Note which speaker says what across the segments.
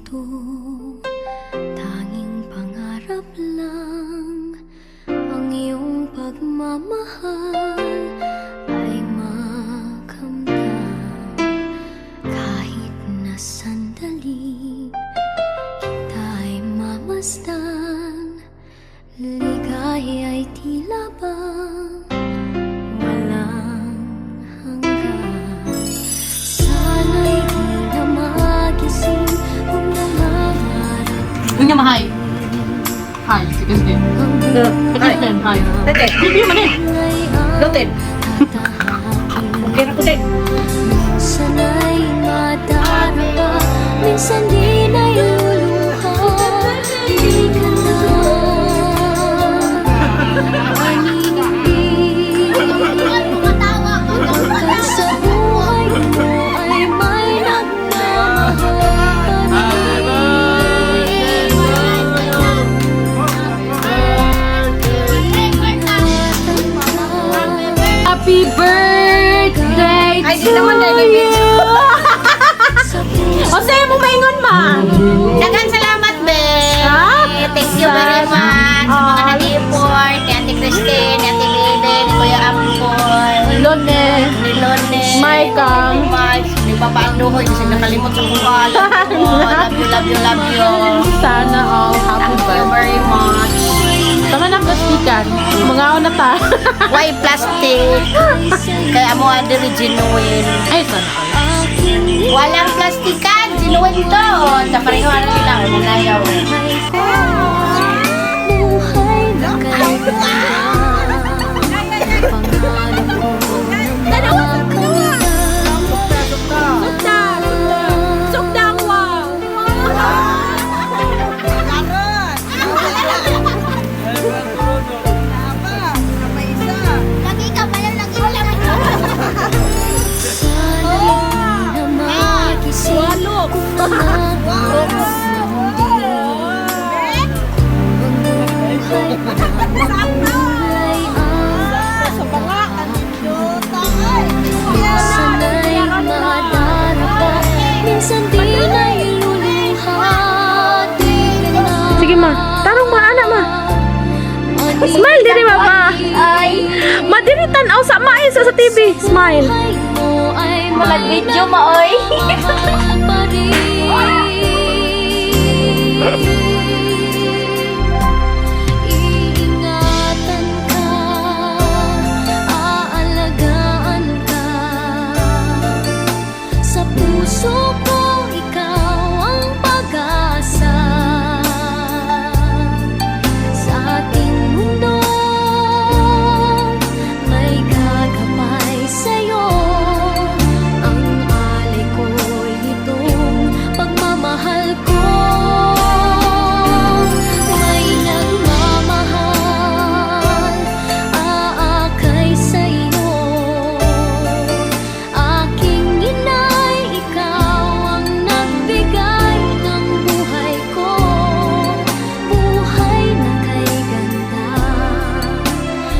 Speaker 1: ito, tanging pangarap lang. Ang iyong pagmamahal ay makamtan. Kahit na sandali kita'y mamasdan, ligaya ay tila bang walang hanggan. Sana'y di na magising kung nangangarap
Speaker 2: Huwag niya mahay. Hi, sige, sige. Hi. Hi.
Speaker 3: Tete,
Speaker 2: Hindi man eh.
Speaker 3: Lotin. Okay na ko, Tete.
Speaker 1: Sana'y madarama, minsan di na iluluha. Di ka na maninipin, pagkat sa buhay mo ay may
Speaker 2: Happy birthday
Speaker 3: Ay, di
Speaker 2: to
Speaker 3: naman na
Speaker 2: you! O sa'yo mo maingon, ma?
Speaker 3: Daghang salamat, be. Thank you very much. Sa mga nag-i-import, ni Ate Christine, ni Ate Lide, ni Kuya Ampoy,
Speaker 2: Lone.
Speaker 3: ni Lone,
Speaker 2: Maika.
Speaker 3: ni Max, ni Papa Andohoy, kasi nakalimot sa buwan. Love you, love you, love you.
Speaker 2: Sana all happy
Speaker 3: Thank you
Speaker 2: birthday.
Speaker 3: very much.
Speaker 2: Tama na plastikan. Mga na ta.
Speaker 3: Why plastic? Kaya mo adiri genuine.
Speaker 2: Ay, sana all.
Speaker 3: Walang plastikan, genuine to. Sa pareho na nila, umulayaw.
Speaker 1: buhay na kay pangarap ko na makamtan. Sana'y di na magising kung nangangarap mo din. Mamuhay na makulay ang minsan ay madarapa, minsan di na iluluha. Di ka na
Speaker 2: Sige, ma. Tarong ma, anak, ma. Smile diri, ma, pa. Ma, diri tanaw sa mais sa TV. Smile.
Speaker 1: Mag-video mo, oy. Iingatan ka, aalagaan ka. Sa puso ko, ikaw ang pag-asa. Sa ating mundo, may gagabay sa'yo. Ang alay ko'y itong pagmamahal ko. May nagmamahal, aakay sa'yo. Aking inay, ikaw ang nagbigay ng buhay ko. Buhay na kay ganda,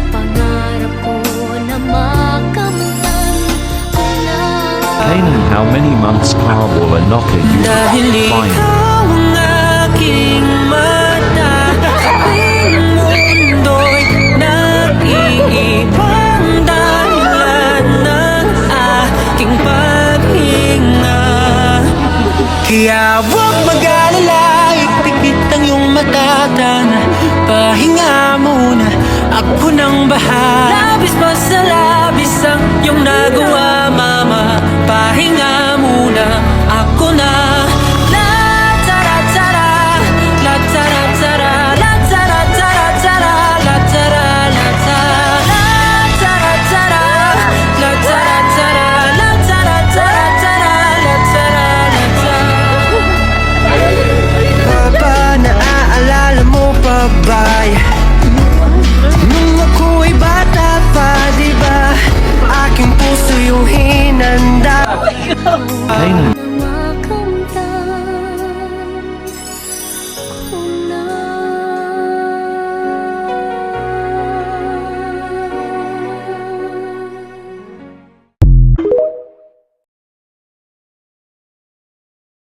Speaker 1: pangarap ko na makamtan ko na.
Speaker 4: Kanan, how many months car will a knocker you
Speaker 5: Dahil
Speaker 4: fine?
Speaker 5: ikaw ang aking mata, aking mundo'y nag-iibang dahilan ng aking paghinga. Kaya huwag mag-alala, ipikit ang iyong matatan. Pahinga muna, ako nang bahala. Labis pa sa lahat